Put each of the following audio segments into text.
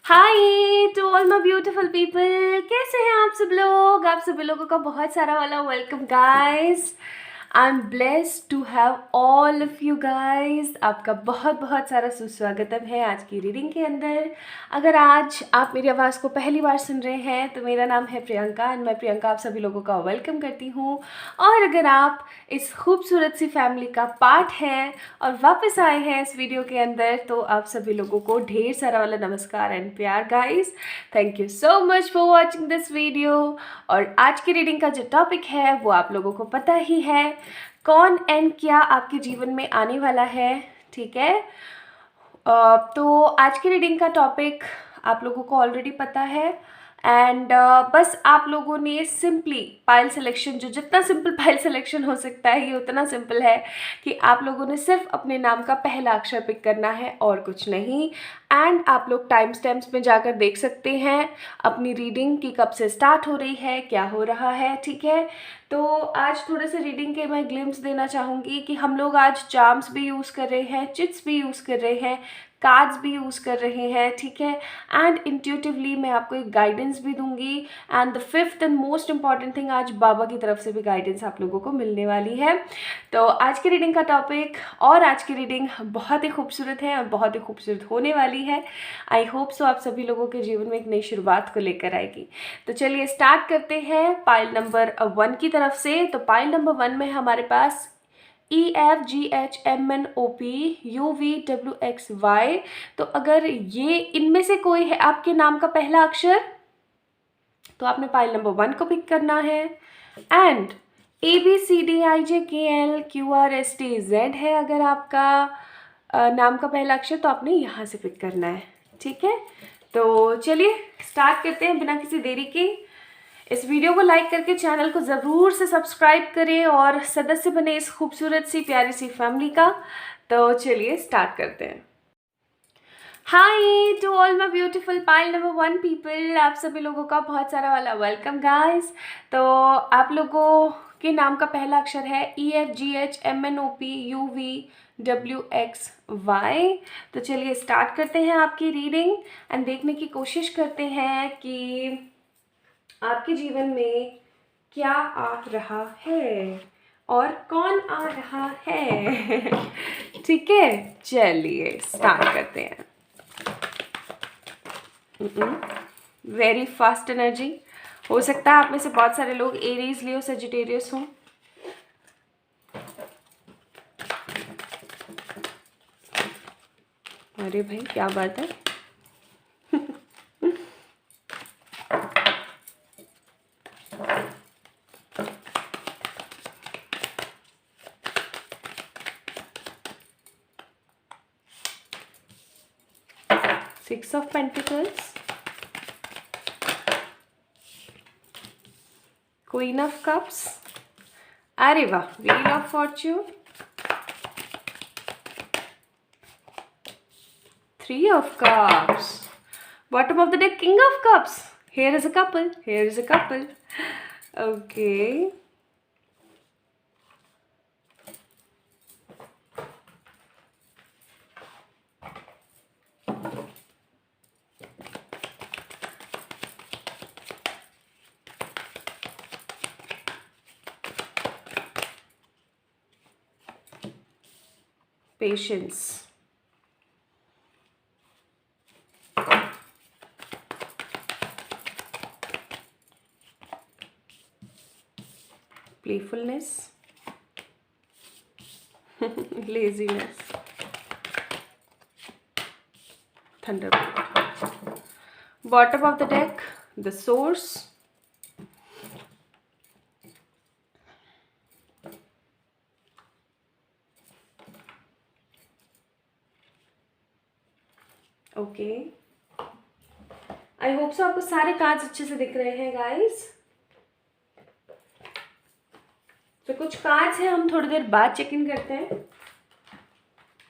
Hi to all my beautiful people. कैसे हैं आप सब लोग? आप सभी लोगों का बहुत सारा वाला welcome guys. I am blessed to have all of you guys. आपका बहुत बहुत सारा सुस्वागतम है आज की रीडिंग के अंदर। अगर आज आप मेरी आवाज़ को पहली बार सुन रहे हैं तो मेरा नाम है प्रियंका एंड मैं प्रियंका आप सभी लोगों का वेलकम करती हूँ। और अगर आप इस खूबसूरत सी फैमिली का पार्ट हैं और वापस आए हैं इस वीडियो के अंदर तो आप सभी लोगों को ढेर सारा वाला नमस्कार एंड प्यार guys. Thank you so much for watching this video. और आज की रीडिंग का जो टॉपिक है वो आप लोगों को पता ही है, कौन एंड क्या आपके जीवन में आने वाला है। ठीक है, तो आज की रीडिंग का टॉपिक आप लोगों को ऑलरेडी पता है एंड बस आप लोगों ने सिंपली पाइल सिलेक्शन, जो जितना सिंपल पाइल सिलेक्शन हो सकता है ये उतना सिंपल है कि आप लोगों ने सिर्फ अपने नाम का पहला अक्षर पिक करना है और कुछ नहीं। एंड आप लोग टाइम स्टैम्प्स में जाकर देख सकते हैं अपनी रीडिंग की कब से स्टार्ट हो रही है, क्या हो रहा है। ठीक है, तो आज थोड़े से रीडिंग के मैं ग्लिम्स देना चाहूँगी कि हम लोग आज चार्म्स भी यूज़ कर रहे हैं, चिट्स भी यूज़ कर रहे हैं, कार्ड्स भी यूज़ कर रहे हैं। ठीक है, एंड इंट्यूटिवली मैं आपको एक गाइडेंस भी दूंगी। And the fifth and most important thing, आज बाबा की तरफ से भी गाइडेंस आप लोगों को मिलने वाली है। तो आज की रीडिंग का टॉपिक और आज की रीडिंग बहुत ही खूबसूरत है और बहुत ही खूबसूरत होने वाली है। आई होप सो आप सभी लोगों के जीवन में एक नई शुरुआत को लेकर आएगी। तो चलिए स्टार्ट करते हैं पाइल नंबर 1 की तरफ से। तो पाइल नंबर 1 में हमारे पास EFGHMNOPUVWXY। तो अगर ये इनमें से कोई है आपके नाम का पहला अक्षर तो आपने पाइल नंबर 1 को पिक करना है। एंड ABCDIJKLQRSTZ है अगर आपका नाम का पहला अक्षर तो आपने यहाँ से पिक करना है। ठीक है, तो चलिए स्टार्ट करते हैं बिना किसी देरी के। इस वीडियो को लाइक करके चैनल को ज़रूर से सब्सक्राइब करें और सदस्य बने इस खूबसूरत सी प्यारी सी फैमिली का। तो चलिए स्टार्ट करते हैं। Hi to all my beautiful pile number 1 people. आप सभी लोगों का बहुत सारा वाला वेलकम गाइस। तो आप लोगों के नाम का पहला अक्षर है EFGHMNOPUVWXY। तो चलिए स्टार्ट करते हैं आपकी रीडिंग एंड देखने की कोशिश करते हैं कि आपके जीवन में क्या आ रहा है और कौन आ रहा है। ठीक है, चलिए स्टार्ट करते हैं। Very fast energy. हो सकता है आप में से बहुत सारे लोग एरीज, लियो, सजिटेरियस हों। अरे भाई क्या बात है। Six of Pentacles, Queen of Cups, अरे वाह, Wheel of Fortune, Three of Cups, bottom of the deck, King of Cups. Here is a couple, here is a couple. Okay. Patience. Playfulness. Laziness. Thunderbolt. Bottom of the deck, the Source. Okay, I hope so आपको सारे cards अच्छे से दिख रहे हैं guys. तो कुछ cards हैं हम थोड़ी देर बाद चेक इन करते हैं,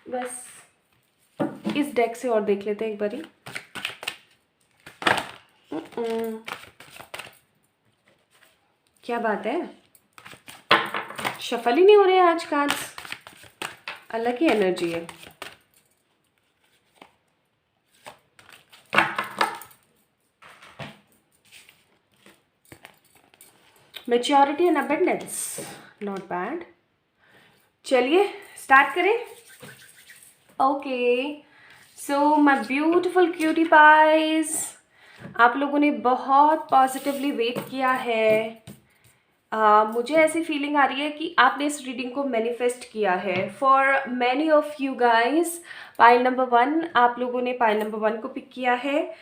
बस इस डेक से और देख लेते हैं एक बारी। क्या बात है, शफल ही नहीं हो रहे हैं आज कार्ड्स, अलग ही एनर्जी है। Maturity and abundance, not bad. चलिए स्टार्ट करें। Okay, so my beautiful cutie pies, आप लोगों ने बहुत पॉजिटिवली वेट किया है। मुझे ऐसी फीलिंग आ रही है कि आपने इस रीडिंग को मैनिफेस्ट किया है। For many of you guys, pile number 1, आप लोगों ने पाइल नंबर 1 को पिक किया है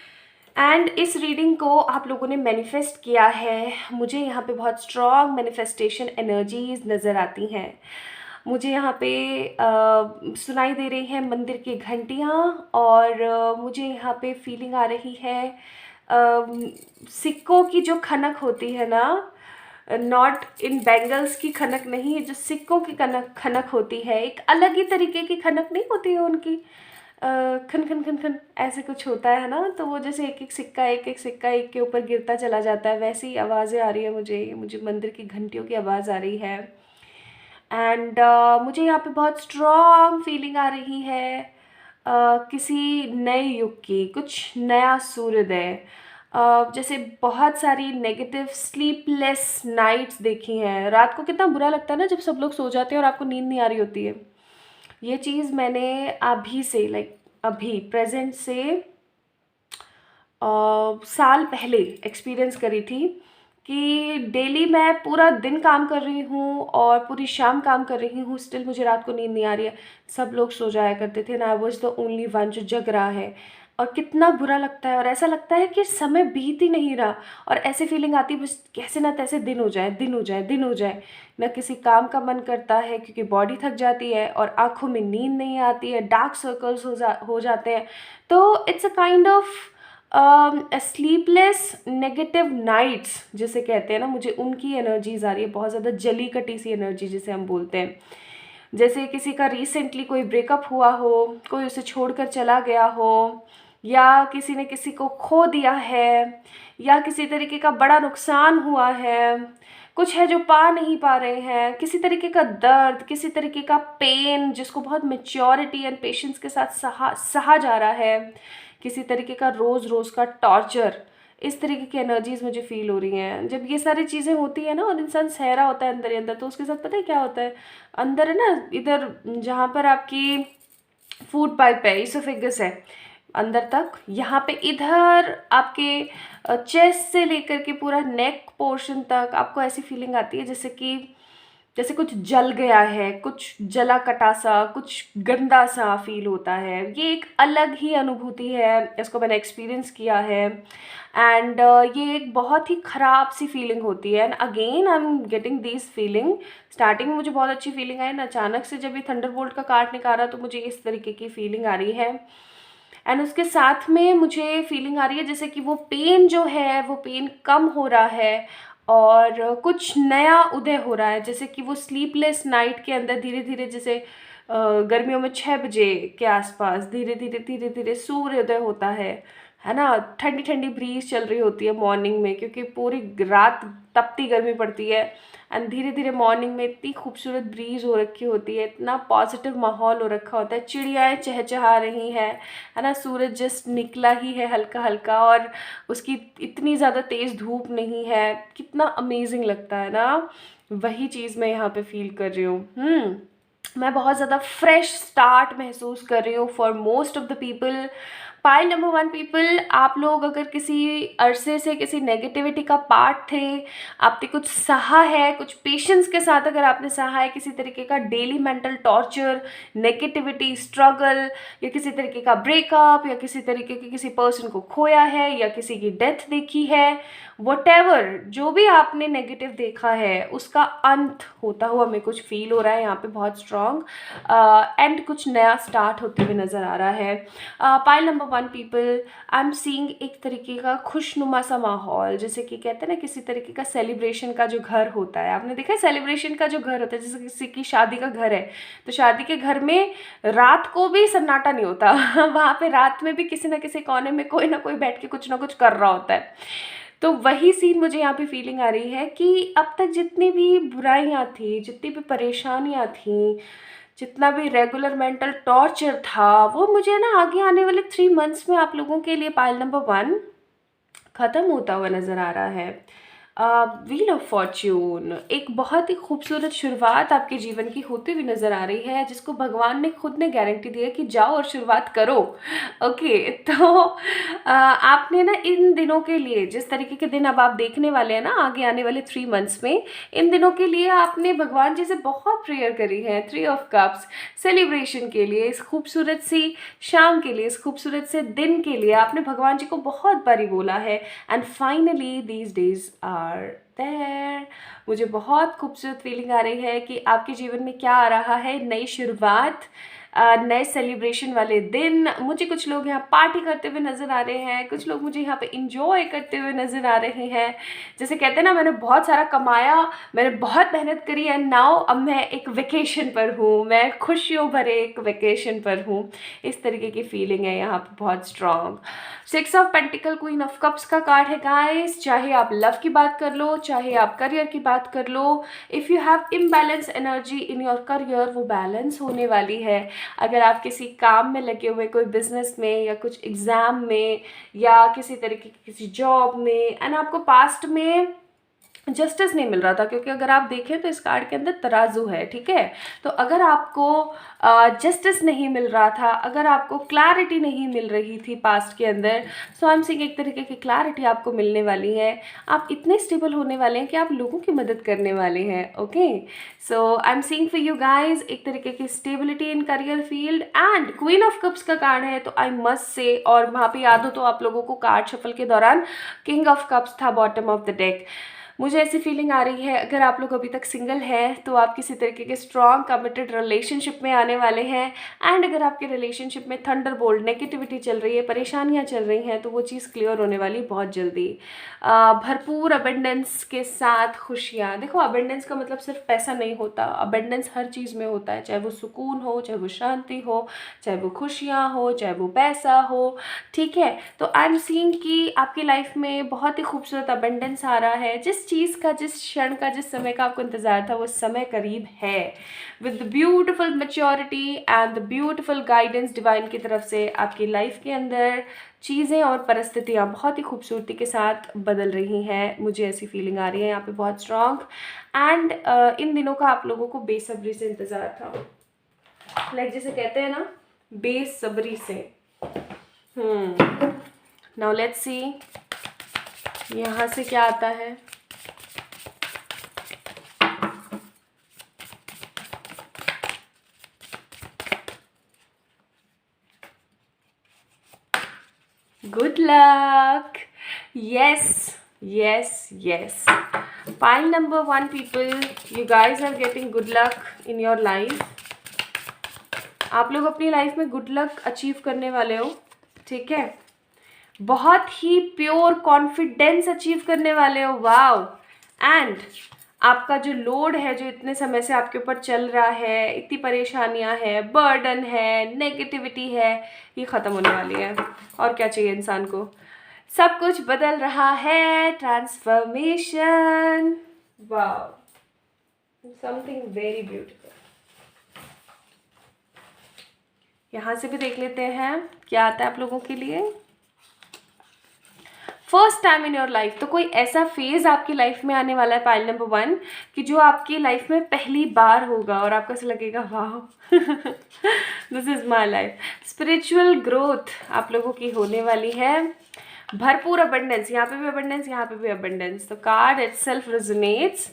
एंड इस रीडिंग को आप लोगों ने मैनिफेस्ट किया है। मुझे यहाँ पे बहुत स्ट्रॉन्ग मैनिफेस्टेशन एनर्जीज नज़र आती हैं। मुझे यहाँ पे सुनाई दे रही हैं मंदिर की घंटियाँ और मुझे यहाँ पे फीलिंग आ रही है सिक्कों की जो खनक होती है ना, नॉट इन बैंगल्स की खनक नहीं, जो सिक्कों की खनक होती है, एक अलग ही तरीके की खनक नहीं होती है उनकी, खन खन खन खन ऐसे कुछ होता है ना, तो वो जैसे एक एक सिक्का एक के ऊपर गिरता चला जाता है, वैसी आवाज़ें आ रही है मुझे मंदिर की घंटियों की आवाज़ आ रही है। एंड मुझे यहाँ पे बहुत स्ट्रॉन्ग फीलिंग आ रही है किसी नए युग की, कुछ नया सूर्योदय। जैसे बहुत सारी नेगेटिव स्लीपलेस नाइट्स देखी हैं। रात को कितना बुरा लगता है ना जब सब लोग सो जाते हैं और आपको नींद नहीं आ रही होती है। ये चीज़ मैंने अभी से अभी प्रेजेंट से साल पहले एक्सपीरियंस करी थी कि डेली मैं पूरा दिन काम कर रही हूँ और पूरी शाम काम कर रही हूँ, स्टिल मुझे रात को नींद नहीं आ रही है। सब लोग सो जाया करते थे ना, I was the only one जो जग रहा है, और कितना बुरा लगता है और ऐसा लगता है कि समय बीत ही नहीं रहा। और ऐसी फीलिंग आती है बस कैसे ना तैसे दिन हो जाए, दिन हो जाए, दिन हो जाए। ना किसी काम का मन करता है क्योंकि बॉडी थक जाती है और आँखों में नींद नहीं आती है, डार्क सर्कल्स हो जाते हैं। तो it's a kind of sleepless negative nights जिसे कहते हैं ना, मुझे उनकी एनर्जीज आ रही है, बहुत ज़्यादा जली कटी सी एनर्जी जिसे हम बोलते हैं। जैसे किसी का रिसेंटली कोई ब्रेकअप हुआ हो, कोई उसे छोड़कर चला गया हो, या किसी ने किसी को खो दिया है, या किसी तरीके का बड़ा नुकसान हुआ है, कुछ है जो पा नहीं पा रहे हैं, किसी तरीके का दर्द, किसी तरीके का पेन जिसको बहुत मेच्योरिटी एंड पेशेंस के साथ सहा जा रहा है, किसी तरीके का रोज़ रोज़ का टॉर्चर, इस तरीके की एनर्जीज मुझे फील हो रही हैं। जब ये सारी चीज़ें होती है ना और इंसान सहरा होता है अंदर ही अंदर, तो उसके साथ पता है क्या होता है, अंदर है ना, इधर जहाँ पर आपकी फूड पाइप है, इसोफेगस है अंदर तक, यहाँ पे इधर आपके चेस्ट से लेकर के पूरा नेक पोर्शन तक आपको ऐसी फीलिंग आती है जैसे कुछ जल गया है, कुछ जला कटा सा, कुछ गंदा सा फील होता है। ये एक अलग ही अनुभूति है, इसको मैंने एक्सपीरियंस किया है एंड ये एक बहुत ही ख़राब सी फीलिंग होती है। And again I am getting this feeling. Starting में मुझे बहुत अच्छी फीलिंग आई ना, अचानक से जब ये थंडरबोल्ट का कार्ड निकाला तो मुझे इस तरीके की फीलिंग आ रही है। एंड उसके साथ में मुझे फीलिंग आ रही है जैसे कि वो पेन जो है वो पेन कम हो रहा है और कुछ नया उदय हो रहा है। जैसे कि वो स्लीपलेस नाइट के अंदर धीरे धीरे, जैसे गर्मियों में 6 बजे के आसपास धीरे धीरे सूर्योदय होता है ना। ठंडी ठंडी ब्रीज चल रही होती है मॉर्निंग में, क्योंकि पूरी रात तपती गर्मी पड़ती है एंड धीरे धीरे मॉर्निंग में इतनी खूबसूरत ब्रीज हो रखी होती है, इतना पॉजिटिव माहौल हो रखा होता है, चिड़ियाएँ चहचहा रही हैं, है ना, सूरज जस्ट निकला ही है हल्का हल्का और उसकी इतनी ज़्यादा तेज़ धूप नहीं है, कितना अमेजिंग लगता है ना। वही चीज़ मैं यहाँ पे फील कर रही हूँ। मैं बहुत ज़्यादा फ्रेश स्टार्ट महसूस कर रही हूँ for most of the people. Pile number 1 people, आप लोग अगर किसी अरसे से किसी नेगेटिविटी का पार्ट थे, आपने कुछ सहा है, कुछ पेशेंस के साथ अगर आपने सहा है किसी तरीके का daily mental torture, negativity, struggle, या किसी तरीके का ब्रेकअप, या किसी तरीके के किसी पर्सन को खोया है, या किसी की डेथ देखी है, वटेवर जो भी आपने नेगेटिव देखा है उसका अंत होता हुआ हमें कुछ फील हो रहा है यहाँ पे बहुत स्ट्रॉन्ग एंड कुछ नया स्टार्ट होते हुए नज़र आ रहा है। Pile number 1 people, I am seeing एक तरीके का खुशनुमा सा माहौल, जैसे कि कहते हैं ना किसी तरीके का सेलिब्रेशन का जो घर होता है, आपने देखा है सेलिब्रेशन का जो घर होता है, जैसे किसी की शादी का घर है तो शादी के घर में रात को भी सन्नाटा नहीं होता वहाँ पे रात में भी किसी ना किसी कोने में कोई ना कोई बैठ के कुछ ना कुछ कर रहा होता है। तो वही सीन मुझे यहाँ पे फीलिंग आ रही है कि अब तक जितनी भी बुराइयाँ थी, जितनी भी परेशानियाँ थी, जितना भी रेगुलर मेंटल टॉर्चर था, वो मुझे ना आगे आने वाले 3 मंथ्स में आप लोगों के लिए पाइल नंबर 1 ख़त्म होता हुआ नज़र आ रहा है। व्हील ऑफ फॉर्च्यून, एक बहुत ही खूबसूरत शुरुआत आपके जीवन की होती हुई नज़र आ रही है, जिसको भगवान ने खुद ने गारंटी दी है कि जाओ और शुरुआत करो। ओके, तो आपने ना इन दिनों के लिए, जिस तरीके के दिन अब आप देखने वाले हैं ना आगे आने वाले 3 मंथ्स में, इन दिनों के लिए आपने भगवान जी से बहुत प्रेयर करी है। 3 ऑफ कप्स सेलिब्रेशन के लिए, इस खूबसूरत सी शाम के लिए, इस खूबसूरत से दिन के लिए आपने भगवान जी को बहुत बारी बोला है। And finally these days are there. मुझे बहुत खूबसूरत फीलिंग आ रही है कि आपके जीवन में क्या आ रहा है, नई शुरुआत, नए सेलिब्रेशन वाले दिन। मुझे कुछ लोग यहाँ पार्टी करते हुए नज़र आ रहे हैं, कुछ लोग मुझे यहाँ पे इंजॉय करते हुए नज़र आ रहे हैं। जैसे कहते हैं ना, मैंने बहुत सारा कमाया, मैंने बहुत मेहनत करी एंड नाउ अब मैं एक वेकेशन पर हूँ, मैं खुशियों भरे एक वेकेशन पर हूँ। इस तरीके की फीलिंग है यहाँ पे बहुत strong. 6 of pentacle, queen of cups का कार्ड है गाइस। चाहे आप लव की बात कर लो, चाहे आप करियर की बात कर लो, if you have imbalance energy in your career, वो बैलेंस होने वाली है। अगर आप किसी काम में लगे हुए, कोई बिजनेस में या कुछ एग्ज़ाम में या किसी तरीके की किसी जॉब में, एंड आपको पास्ट में जस्टिस नहीं मिल रहा था, क्योंकि अगर आप देखें तो इस कार्ड के अंदर तराजू है, ठीक है। तो अगर आपको जस्टिस नहीं मिल रहा था, अगर आपको क्लैरिटी नहीं मिल रही थी पास्ट के अंदर, सो आई एम सीइंग एक तरीके की क्लैरिटी आपको मिलने वाली है। आप इतने स्टेबल होने वाले हैं कि आप लोगों की मदद करने वाले हैं। Okay, so I am seeing for you guys एक तरीके की stability in career field. And queen of cups का कार्ड है, तो आई मस्ट से, और वहाँ पे याद हो तो आप लोगों को कार्ड शफल के दौरान किंग ऑफ कप्स था बॉटम ऑफ द डेक। मुझे ऐसी फीलिंग आ रही है, अगर आप लोग अभी तक सिंगल हैं तो आप किसी तरीके के स्ट्रॉन्ग कमिटेड रिलेशनशिप में आने वाले हैं। एंड अगर आपके रिलेशनशिप में थंडरबोल्ट नेगेटिविटी चल रही है, परेशानियां चल रही हैं, तो वो चीज़ क्लियर होने वाली बहुत जल्दी। भरपूर अबेंडेंस के साथ खुशियाँ। देखो, अबेंडेंस का मतलब सिर्फ पैसा नहीं होता, अबेंडेंस हर चीज़ में होता है, चाहे वो सुकून हो, चाहे वो शांति हो, चाहे वो खुशियाँ हो, चाहे वो पैसा हो, ठीक है। तो आई एम सीइंग कि आपकी लाइफ में बहुत ही खूबसूरत अबेंडेंस आ रहा है। जिस चीज़ का, जिस क्षण का, जिस समय का आपको इंतज़ार था, वो समय करीब है। With beautiful maturity and the beautiful guidance divine की तरफ से आपकी लाइफ के अंदर चीज़ें और परिस्थितियाँ बहुत ही खूबसूरती के साथ बदल रही हैं। मुझे ऐसी फीलिंग आ रही है यहाँ पे बहुत स्ट्रॉन्ग। एंड इन दिनों का आप लोगों को बेसब्री से इंतज़ार था, जिसे कहते हैं ना, बेसब्री से। नाउ लेट्स सी यहाँ से क्या आता है। Good luck. Yes, yes, yes. Pile number 1 people, you guys are getting good luck in your life. आप लोग अपनी लाइफ में गुड लक अचीव करने वाले हो, ठीक है। बहुत ही प्योर कॉन्फिडेंस अचीव करने वाले हो। वाओ। एंड आपका जो लोड है, जो इतने समय से आपके ऊपर चल रहा है, इतनी परेशानियां हैं, बर्डन है, नेगेटिविटी है, ये ख़त्म होने वाली है। और क्या चाहिए इंसान को, सब कुछ बदल रहा है। Transformation. Wow, something very beautiful. यहाँ से भी देख लेते हैं क्या आता है आप लोगों के लिए। First time in your life, तो कोई ऐसा फेज आपकी लाइफ में आने वाला है, पाइल नंबर 1, कि जो आपकी लाइफ में पहली बार होगा और आपको ऐसा लगेगा वाह this is my life. Spiritual growth आप लोगों की होने वाली है। भरपूर अबंडेंस, यहाँ पे भी अबंडेंस, यहाँ पे भी अबंडेंस। तो card itself resonates.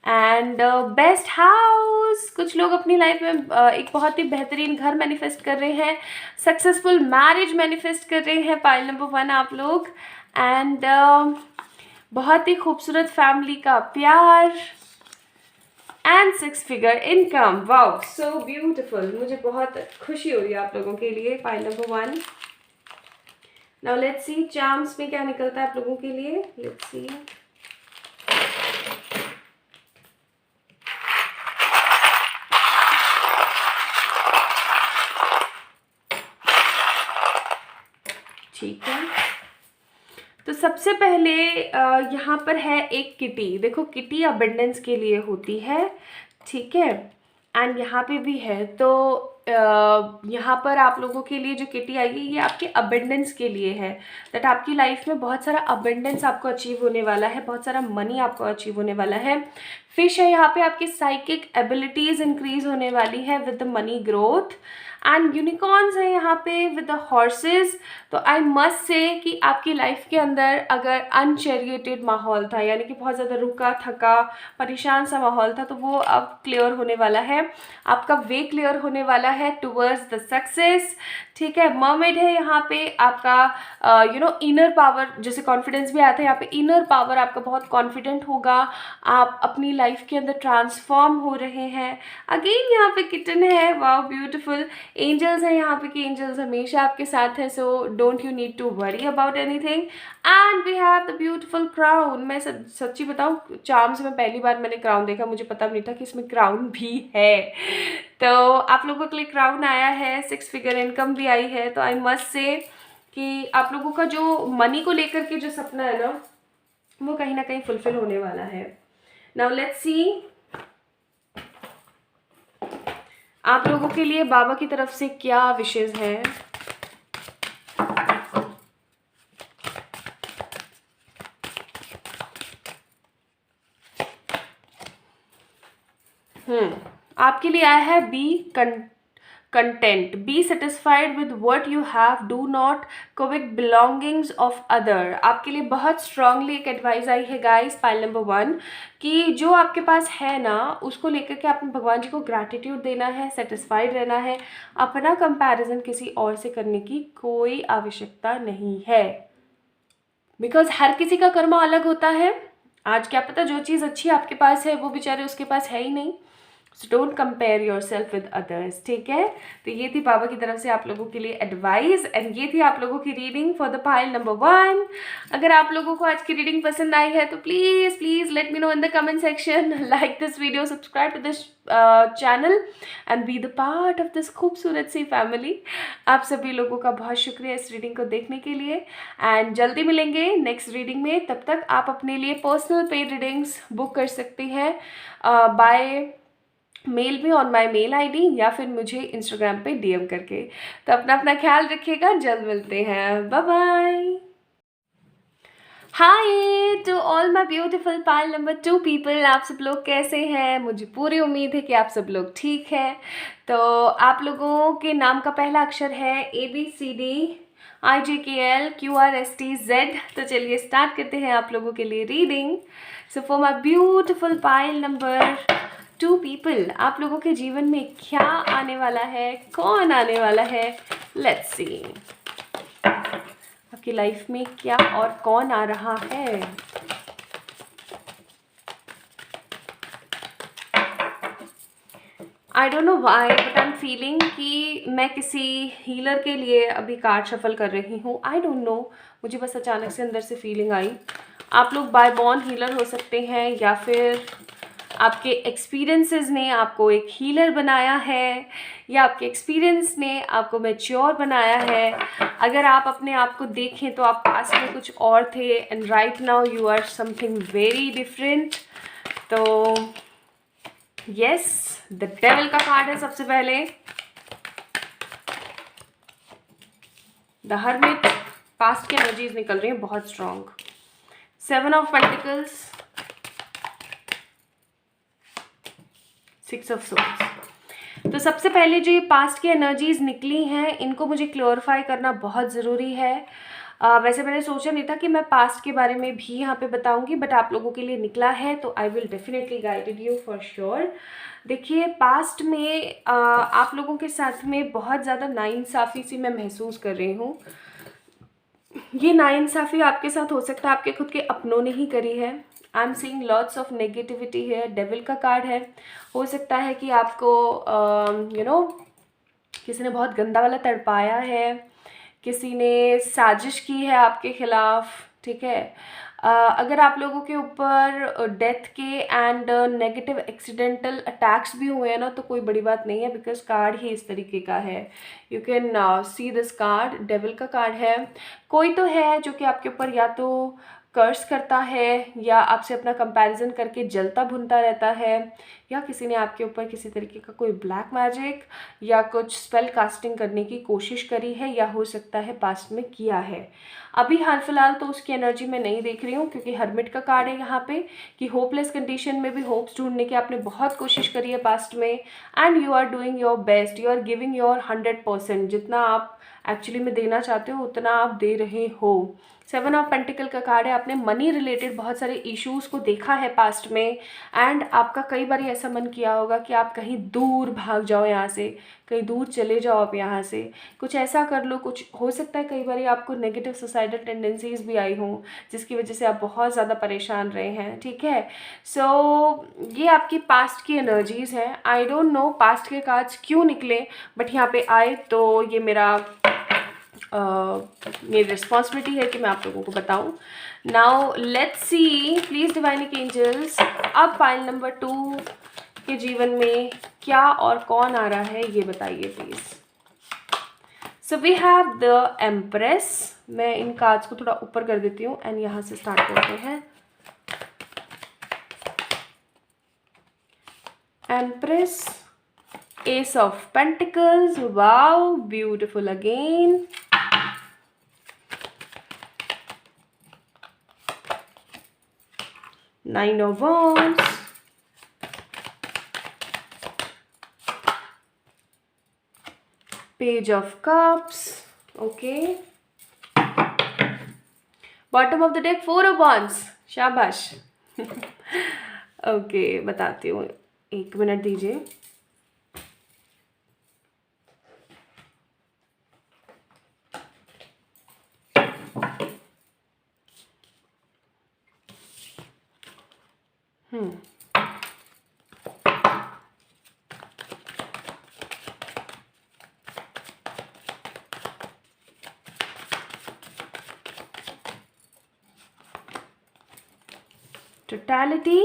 And best house, कुछ लोग अपनी लाइफ में एक बहुत ही बेहतरीन घर मैनिफेस्ट कर रहे हैं, सक्सेसफुल मैरिज मैनिफेस्ट कर रहे हैं, पाइल नंबर 1 आप लोग। एंड बहुत ही खूबसूरत फैमिली का प्यार and 6 figure income. Wow, so beautiful. मुझे बहुत खुशी हो रही है आप लोगों के लिए, pile number 1। Now let's C charms में क्या निकलता है आप लोगों के लिए। Let's see. ठीक है, तो सबसे पहले यहाँ पर है एक किटी। देखो, किटी अबंडेंस के लिए होती है, ठीक है। एंड यहाँ पे भी है। तो यहाँ पर आप लोगों के लिए जो किटी आई है ये आपके अबेंडेंस के लिए है। दैट आपकी लाइफ में बहुत सारा अबेंडेंस आपको अचीव होने वाला है, बहुत सारा मनी आपको अचीव होने वाला है। फिश है यहाँ पे, आपकी साइकिक एबिलिटीज इंक्रीज होने वाली है with the money growth. And unicorns है यहाँ पे विद द हॉर्सेस। तो आई मस्ट से कि आपकी लाइफ के अंदर अगर अनचैरिएटेड माहौल था, यानी कि बहुत ज़्यादा रुका थका परेशान सा माहौल था, तो वो अब क्लियर होने वाला है, आपका वे क्लियर होने वाला है टुवर्ड्स द सक्सेस। ठीक है, मर्मेड है यहाँ पे, आपका इनर पावर, जैसे कॉन्फिडेंस भी आता है यहाँ पे, इनर पावर आपका बहुत कॉन्फिडेंट होगा, आप अपनी लाइफ के अंदर ट्रांसफॉर्म हो रहे हैं। अगेन यहाँ पे किटन है, वाओ ब्यूटीफुल। एंजल्स हैं यहाँ पे कि एंजल्स हमेशा आपके साथ हैं, so don't you need to worry about anything. And we have the beautiful crown. मैं सच्ची बताऊँ, चार्म से मैं पहली बार मैंने क्राउन देखा, मुझे पता नहीं था कि इसमें क्राउन भी है। तो आप लोगों के लिए क्राउन आया है, 6 फिगर इनकम भी आई है। तो आई मस्ट से कि आप लोगों का जो मनी को लेकर के जो सपना है ना, वो कहीं ना कहीं फुलफिल होने वाला है। नाउ लेट्स सी आप लोगों के लिए बाबा की तरफ से क्या विशेष हैं। आपके लिए आया है be content, be satisfied with what you have, do not covet belongings of other. आपके लिए बहुत स्ट्रांगली एक एडवाइस आई है गाइस, पाइल नंबर 1, कि जो आपके पास है ना उसको लेकर के आपने भगवान जी को ग्रैटिट्यूड देना है, सेटिस्फाइड रहना है। अपना कंपैरिजन किसी और से करने की कोई आवश्यकता नहीं है, बिकॉज हर किसी का कर्मा अलग होता है। आज क्या पता जो चीज़ अच्छी आपके पास है वो बेचारे उसके पास है ही नहीं। So don't compare your self with others. ठीक है, तो ये थी बाबा की तरफ से आप लोगों के लिए एडवाइस, एंड ये थी आप लोगों की reading for the pile number 1। अगर आप लोगों को आज की रीडिंग पसंद आई है तो please please let me know in the comment section. Like this video, subscribe to this channel and be the part of this खूबसूरत सी फैमिली। आप सभी लोगों का बहुत शुक्रिया इस रीडिंग को देखने के लिए, एंड जल्दी मिलेंगे नेक्स्ट रीडिंग में। तब तक आप अपने लिए पर्सनल पेड रीडिंग्स बुक कर सकते हैं बाय मेल में ऑन माई मेल आईडी, या फिर मुझे इंस्टाग्राम पे डीएम करके। तो अपना ख्याल रखिएगा, जल्द मिलते हैं, bye bye. Hi to all my beautiful pile number 2 people, आप सब लोग कैसे हैं? मुझे पूरी उम्मीद है कि आप सब लोग ठीक हैं। तो आप लोगों के नाम का पहला अक्षर है ABCD IJKL QRSTZ। तो चलिए स्टार्ट करते हैं आप लोगों के लिए reading. So for my beautiful pile number 2 people, आप लोगों के जीवन में क्या आने वाला है, कौन आने वाला है, लेट्स सी आपकी लाइफ में क्या और कौन आ रहा है। I don't know why but I am feeling कि मैं किसी हीलर के लिए अभी कार्ड शफल कर रही हूँ। आई डोंट नो, मुझे बस अचानक से अंदर से फीलिंग आई। आप लोग बाय बॉर्न हीलर हो सकते हैं, या फिर आपके एक्सपीरियंसेस ने आपको एक हीलर बनाया है, या आपके एक्सपीरियंस ने आपको मैच्योर बनाया है। अगर आप अपने आप को देखें तो आप पास में कुछ और थे, and right now you are something very different. तो यस, द डेविल का कार्ड है सबसे पहले, द हर्मिट। पास्ट की एनर्जीज निकल रही हैं बहुत strong, 7 of pentacles, 6 of swords. तो सबसे पहले जो ये पास्ट की एनर्जीज निकली हैं इनको मुझे क्लियरिफाई करना बहुत ज़रूरी है। वैसे मैंने सोचा नहीं था कि मैं पास्ट के बारे में भी यहाँ पे बताऊंगी, बट आप लोगों के लिए निकला है तो I will definitely guide you for sure. देखिए, पास्ट में आप लोगों के साथ में बहुत ज़्यादा नाइंसाफ़ी सी मैं महसूस कर रही हूँ। ये नाइंसाफ़ी आपके साथ हो सकता है आपके खुद के अपनों ने ही करी है। आई am seeing lots of negativity है, डेविल का कार्ड है। हो सकता है कि आपको किसी ने बहुत गंदा वाला तड़पाया है, किसी ने साजिश की है आपके खिलाफ। ठीक है, अगर आप लोगों के ऊपर डेथ के एंड नेगेटिव एक्सीडेंटल अटैक्स भी हुए हैं ना, तो कोई बड़ी बात नहीं है, बिकॉज कार्ड ही इस तरीके का है। You can see this card, devil का कार्ड है। कोई तो है जो कि आपके ऊपर या तो कर्स करता है, या आपसे अपना कंपैरिजन करके जलता भुनता रहता है, या किसी ने आपके ऊपर किसी तरीके का कोई ब्लैक मैजिक या कुछ स्पेल कास्टिंग करने की कोशिश करी है, या हो सकता है पास्ट में किया है। अभी हाल फिलहाल तो उसकी एनर्जी मैं नहीं देख रही हूँ, क्योंकि हर्मिट का कार्ड है यहाँ पे कि होपलेस कंडीशन में भी होप्स ढूंढने की आपने बहुत कोशिश करी है पास्ट में, and you are doing your best, you are giving your 100%। जितना आप एक्चुअली में देना चाहते हो उतना आप दे रहे हो। 7 ऑफ पेंटिकल का कार्ड है, आपने मनी रिलेटेड बहुत सारे इश्यूज़ को देखा है पास्ट में, एंड आपका कई बार ऐसा मन किया होगा कि आप कहीं दूर भाग जाओ यहाँ से, कहीं दूर चले जाओ आप यहाँ से, कुछ ऐसा कर लो। कुछ हो सकता है कई बार आपको नेगेटिव सोसाइटल टेंडेंसीज भी आई हों, जिसकी वजह से आप बहुत ज़्यादा परेशान रहे हैं, ठीक है। सो ये आपकी पास्ट की एनर्जीज़ हैं। आई डोंट नो पास्ट के कार्ड्स क्यों निकले, बट यहाँ पे आए तो ये मेरी रिस्पॉन्सिबिलिटी है कि मैं आप लोगों को बताऊं। Now let's see, please divine angels, अब पाइल नंबर 2 के जीवन में क्या और कौन आ रहा है ये बताइए please. So we have the empress. मैं इन कार्ड्स को थोड़ा ऊपर कर देती हूँ एंड यहाँ से स्टार्ट करते हैं। Empress, S of pentacles, wow beautiful again. Nine of Wands, Page of Cups, okay. Bottom of the deck, Four of Wands, शाबाश। ओके बताती हूँ, 1 मिनट दीजिए। Totality,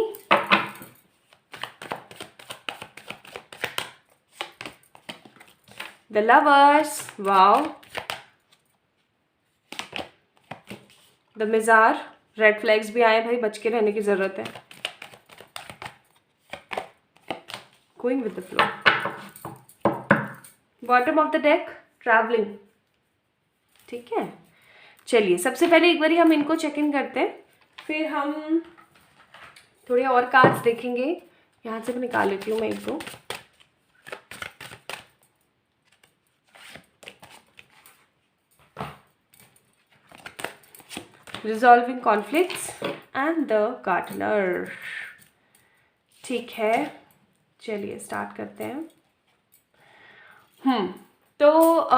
the Lovers, wow, the Mizar, red flags भी आए भाई, बच के रहने की ज़रूरत है। Going with the flow. Bottom of the deck, travelling, ठीक है। चलिए सबसे पहले एक बारी हम इनको चेक इन करते हैं, फिर हम थोड़े और कार्ड्स देखेंगे। यहाँ से भी निकाल लेती हूँ मैं 1-2। Resolving conflicts and the gardener, ठीक है। चलिए स्टार्ट करते हैं। तो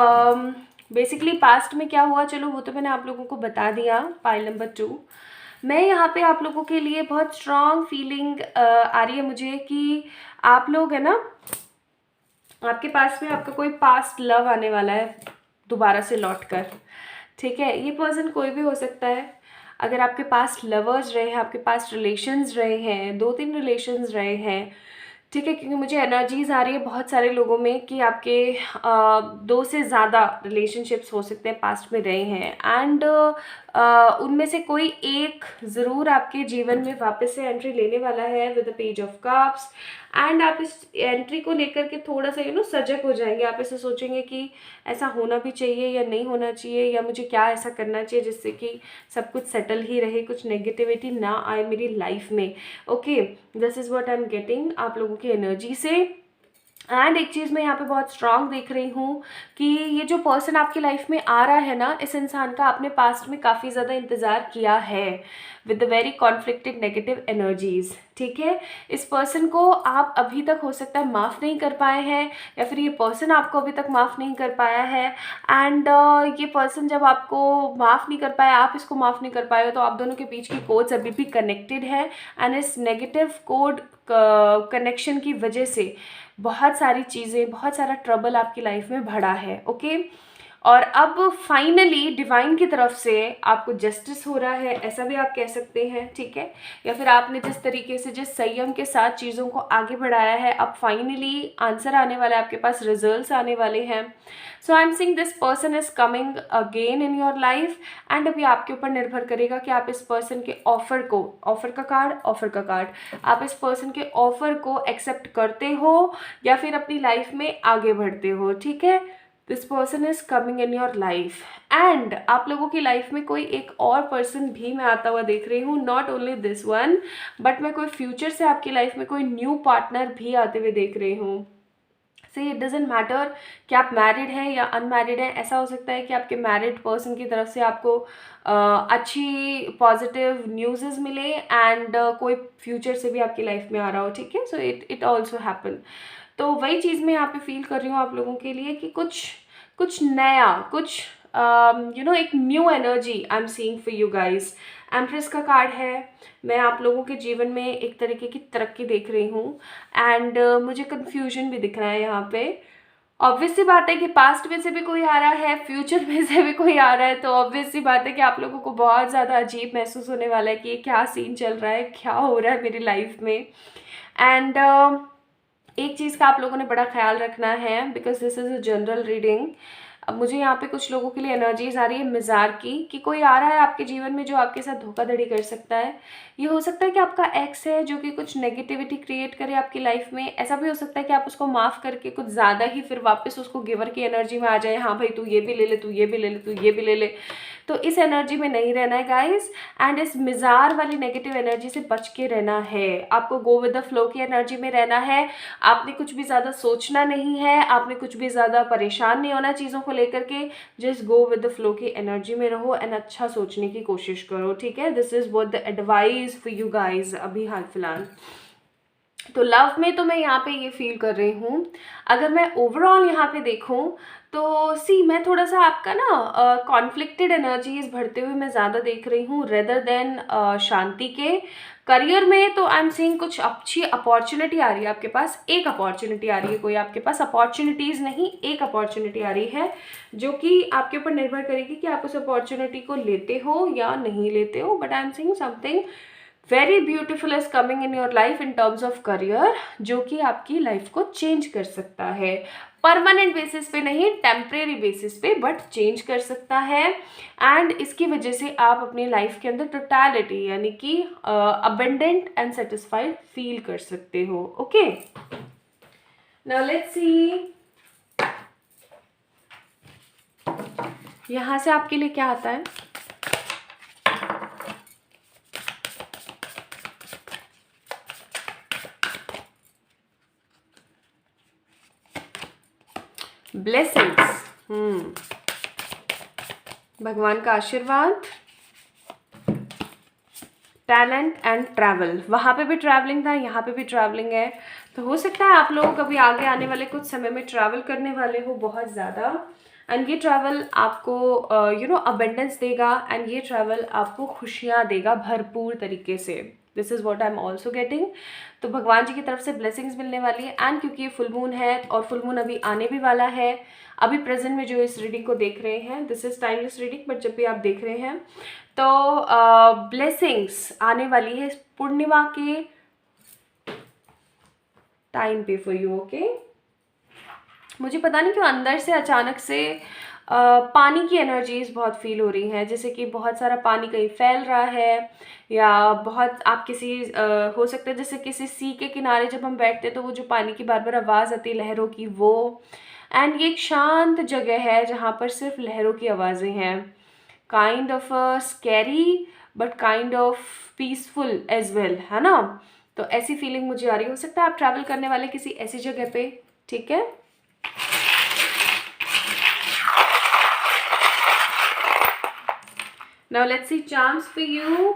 बेसिकली पास्ट में क्या हुआ, चलो वो तो मैंने आप लोगों को बता दिया। पाइल नंबर 2, मैं यहाँ पे आप लोगों के लिए बहुत स्ट्रॉन्ग फीलिंग आ रही है मुझे कि आप लोग है ना, आपके पास में आपका कोई पास्ट लव आने वाला है दोबारा से लौट कर, ठीक है। ये पर्सन कोई भी हो सकता है। अगर आपके पास लवर्स रहे हैं, आपके पास रिलेशंस रहे हैं, 2-3 रिलेशंस रहे हैं, ठीक है, क्योंकि मुझे एनर्जीज आ रही है बहुत सारे लोगों में कि आपके 2 से ज़्यादा रिलेशनशिप्स हो सकते हैं पास्ट में रहे हैं, एंड उनमें से कोई एक ज़रूर आपके जीवन में वापस से एंट्री लेने वाला है with the page of cups. And आप इस एंट्री को लेकर के थोड़ा सा सजग हो जाएंगे। आप ऐसे सोचेंगे कि ऐसा होना भी चाहिए या नहीं होना चाहिए, या मुझे क्या ऐसा करना चाहिए जिससे कि सब कुछ सेटल ही रहे, कुछ नेगेटिविटी ना आए मेरी लाइफ में। Okay, this is what I am getting आप लोगों की एनर्जी से। एंड एक चीज़ मैं यहाँ पे बहुत स्ट्रांग देख रही हूँ कि ये जो पर्सन आपकी लाइफ में आ रहा है ना, इस इंसान का आपने पास्ट में काफ़ी ज़्यादा इंतज़ार किया है with the very conflicted negative energies, ठीक है। इस पर्सन को आप अभी तक हो सकता है माफ़ नहीं कर पाए हैं, या फिर ये पर्सन आपको अभी तक माफ़ नहीं कर पाया है। एंड ये पर्सन जब आपको माफ़ नहीं कर पाया, आप इसको माफ़ नहीं कर पाए हो, तो आप दोनों के बीच की कोड्स अभी भी कनेक्टेड है। एंड इस नेगेटिव कोड कनेक्शन की वजह से बहुत सारी चीज़ें, बहुत सारा ट्रबल आपकी लाइफ में बढ़ा है। ओके, और अब फाइनली डिवाइन की तरफ से आपको जस्टिस हो रहा है, ऐसा भी आप कह सकते हैं, ठीक है। या फिर आपने जिस तरीके से जिस संयम के साथ चीज़ों को आगे बढ़ाया है, अब फाइनली आंसर आने वाला है, आपके पास रिजल्ट्स आने वाले हैं। So I am seeing this person is coming again in your life. And अभी आपके ऊपर निर्भर करेगा कि आप इस पर्सन के ऑफर को, ऑफर का कार्ड, आप इस पर्सन के ऑफर को एक्सेप्ट करते हो या फिर अपनी लाइफ में आगे बढ़ते हो, ठीक है। This person is coming in your life and आप लोगों की लाइफ में कोई एक और पर्सन भी मैं आता हुआ देख रही हूँ, not only this one, but मैं कोई फ्यूचर से आपकी लाइफ में कोई न्यू पार्टनर भी आते हुए देख रही हूँ। सी इट डजेंट मैटर कि आप मैरिड हैं या अनमैरिड हैं। ऐसा हो सकता है कि आपके मैरिड पर्सन की तरफ से आपको अच्छी पॉजिटिव न्यूज़ मिले एंड कोई फ्यूचर से भी आपकी लाइफ में आ रहा हो, ठीक है। So it also happen. तो वही चीज़ मैं यहाँ पे फील कर रही हूँ आप लोगों के लिए कि कुछ नया, कुछ एक new energy I am seeing for you guys. Empress का कार्ड है। मैं आप लोगों के जीवन में एक तरीके की तरक्की देख रही हूँ एंड मुझे कन्फ्यूजन भी दिख रहा है यहाँ पे। ऑब्वियस सी बात है कि पास्ट में से भी कोई आ रहा है, फ्यूचर में से भी कोई आ रहा है, तो ऑब्वियस सी बात है कि आप लोगों को बहुत ज़्यादा अजीब महसूस होने वाला है कि ये क्या सीन चल रहा है, क्या हो रहा है मेरी लाइफ में। एंड एक चीज़ का आप लोगों ने बड़ा ख्याल रखना है, because this is a general reading. अब मुझे यहाँ पे कुछ लोगों के लिए एनर्जीज आ रही है मिजार की, कि कोई आ रहा है आपके जीवन में जो आपके साथ धोखाधड़ी कर सकता है। ये हो सकता है कि आपका एक्स है जो कि कुछ नेगेटिविटी क्रिएट करे आपकी लाइफ में। ऐसा भी हो सकता है कि आप उसको माफ़ करके कुछ ज़्यादा ही फिर वापस उसको गिवर की एनर्जी में आ जाए, हाँ भाई तू ये भी ले ले, तू ये भी ले ले, तू ये भी ले ले। तो इस एनर्जी में नहीं रहना है गाइस, एंड इस मिजार वाली नेगेटिव एनर्जी से बच के रहना है। आपको गो विद द फ्लो की एनर्जी में रहना है। आपने कुछ भी ज़्यादा सोचना नहीं है, आपने कुछ भी ज़्यादा परेशान नहीं होना चीज़ों को लेकर के। Just go with the flow की एनर्जी में रहो एंड अच्छा सोचने की कोशिश करो, ठीक है। This is what the advice for you guys अभी हाल फिलहाल। तो लव में तो मैं यहाँ पे ये फील कर रही हूँ। अगर मैं ओवरऑल यहाँ पे देखूँ तो सी मैं थोड़ा सा आपका ना कॉन्फ्लिक्टेड एनर्जीज भरते हुए मैं ज़्यादा देख रही हूँ रेदर देन शांति के। करियर में तो आई एम सीइंग कुछ अच्छी अपॉर्चुनिटी आ रही है आपके पास, एक अपॉर्चुनिटी आ रही है, कोई आपके पास अपॉर्चुनिटीज़ नहीं, एक अपॉर्चुनिटी आ रही है जो कि आपके ऊपर निर्भर करेगी कि आप उस अपॉर्चुनिटी को लेते हो या नहीं लेते हो। But I am seeing something very beautiful is coming in your life in terms of career, जो कि आपकी लाइफ को चेंज कर सकता है। परमानेंट बेसिस पे नहीं, टेम्परेरी बेसिस पे, बट चेंज कर सकता है। एंड इसकी वजह से आप अपनी लाइफ के अंदर टोटलिटी यानी कि अबेंडेंट एंड सेटिस्फाइड फील कर सकते हो। ओके, नाउ लेट्स सी यहाँ से आपके लिए क्या आता है। ब्लेसिंग्स, भगवान का आशीर्वाद, टैलेंट एंड ट्रैवल। वहाँ पे भी ट्रैवलिंग था, यहाँ पे भी ट्रैवलिंग है। तो हो सकता है आप लोग कभी आगे आने वाले कुछ समय में ट्रैवल करने वाले हो बहुत ज़्यादा, एंड ये ट्रैवल आपको अबेंडेंस देगा, एंड ये ट्रैवल आपको खुशियाँ देगा भरपूर तरीके से। This is what I am also getting. तो भगवान जी की तरफ से ब्लेसिंग्स मिलने वाली है। एंड क्योंकि ये फुल मून है और फुल मून अभी आने भी वाला है, अभी प्रेजेंट में जो इस रीडिंग को देख रहे हैं, this is timeless reading, but जब भी आप देख रहे हैं तो ब्लेसिंग्स आने वाली है पूर्णिमा के टाइम पे फॉर यू। ओके, मुझे पता नहीं क्यों अंदर से अचानक से पानी की एनर्जीज बहुत फील हो रही हैं, जैसे कि बहुत सारा पानी कहीं फैल रहा है, या बहुत आप किसी हो सकता है जैसे किसी सी के किनारे जब हम बैठते हैं तो वो जो पानी की बार बार आवाज़ आती है लहरों की, वो। एंड ये एक शांत जगह है जहाँ पर सिर्फ लहरों की आवाज़ें हैं। Kind of scary but kind of peaceful as well, है ना। तो ऐसी फीलिंग मुझे आ रही हो सकता है आप ट्रैवल करने वाले किसी ऐसी जगह पे, ठीक है। Now let's C chance for you.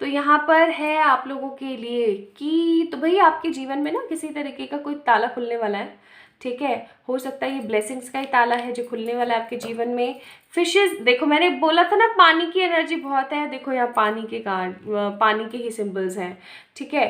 तो यहाँ पर है आप लोगों के लिए कि तो भाई आपके जीवन में ना किसी तरीके का कोई ताला खुलने वाला है, ठीक है। हो सकता है ये ब्लेसिंग्स का ही ताला है जो खुलने वाला है आपके जीवन में। फिशेस, देखो मैंने बोला था ना पानी की एनर्जी बहुत है, देखो यहाँ पानी के कार्ड, पानी के ही सिंबल्स हैं, ठीक है।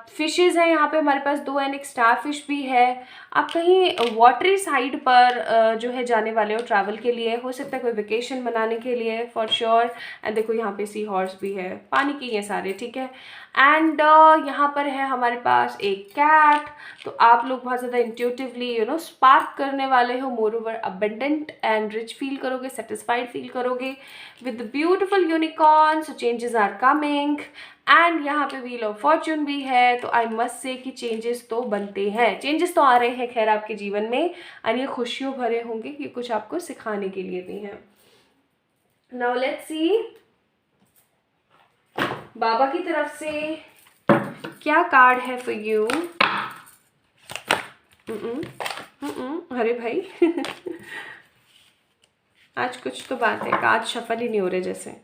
फिशेस है यहाँ पे हमारे पास दो, एंड एक स्टार फिश भी है। आप कहीं वाटरी साइड पर जो है जाने वाले हो ट्रैवल के लिए, हो सकता है कोई वेकेशन मनाने के लिए फॉर श्योर। एंड देखो यहाँ पे सी हॉर्स भी है, पानी की ये सारे, ठीक है। एंड यहाँ पर है हमारे पास एक कैट। तो आप लोग बहुत ज़्यादा इंट्यूटिवली स्पार्क करने वाले हो, moreover abundant and rich feel करोगे, सेटिस्फाइड फील करोगे with beautiful unicorn. So changes are coming. And यहाँ पे व्हील ऑफ फॉर्चून भी है। तो आई मस्ट से कि चेंजेस तो बनते हैं, चेंजेस तो आ रहे हैं खैर आपके जीवन में, और ये खुशियों भरे होंगे कि कुछ आपको सिखाने के लिए भी हैं। नाउ लेट्स सी बाबा की तरफ से क्या कार्ड है फॉर यू। अरे भाई आज कुछ तो बात है, आज सफल ही नहीं हो रहे जैसे।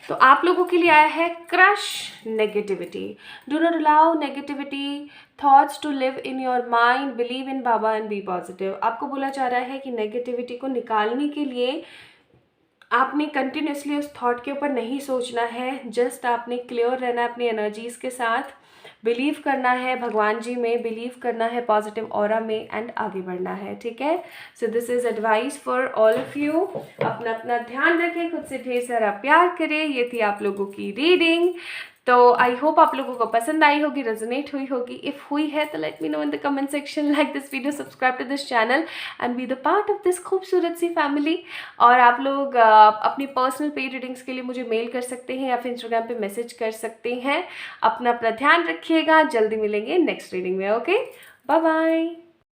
तो आप लोगों के लिए आया है crush negativity. Do not allow negativity thoughts to live in your mind, believe in Baba and be positive. आपको बोला जा रहा है कि नेगेटिविटी को निकालने के लिए आपने कंटिन्यूसली उस थॉट के ऊपर नहीं सोचना है, जस्ट आपने क्लियर रहना है अपनी एनर्जीज के साथ, बिलीव करना है भगवान जी में, बिलीव करना है पॉजिटिव ऑरा में, एंड आगे बढ़ना है, ठीक है। So this is advice for all of you. अपना अपना ध्यान रखें, खुद से ढेर सारा प्यार करें। ये थी आप लोगों की रीडिंग। तो आई होप आप लोगों को पसंद आई होगी, रेजोनेट हुई होगी। इफ़ हुई है तो let me know in the comment section, like this video, subscribe to this channel and be the part of this खूबसूरत सी फैमिली। और आप लोग अपनी पर्सनल पेड रीडिंग्स के लिए मुझे मेल कर सकते हैं या फिर इंस्टाग्राम पे मैसेज कर सकते हैं। अपना ध्यान रखिएगा, जल्दी मिलेंगे नेक्स्ट रीडिंग में। Okay, bye bye.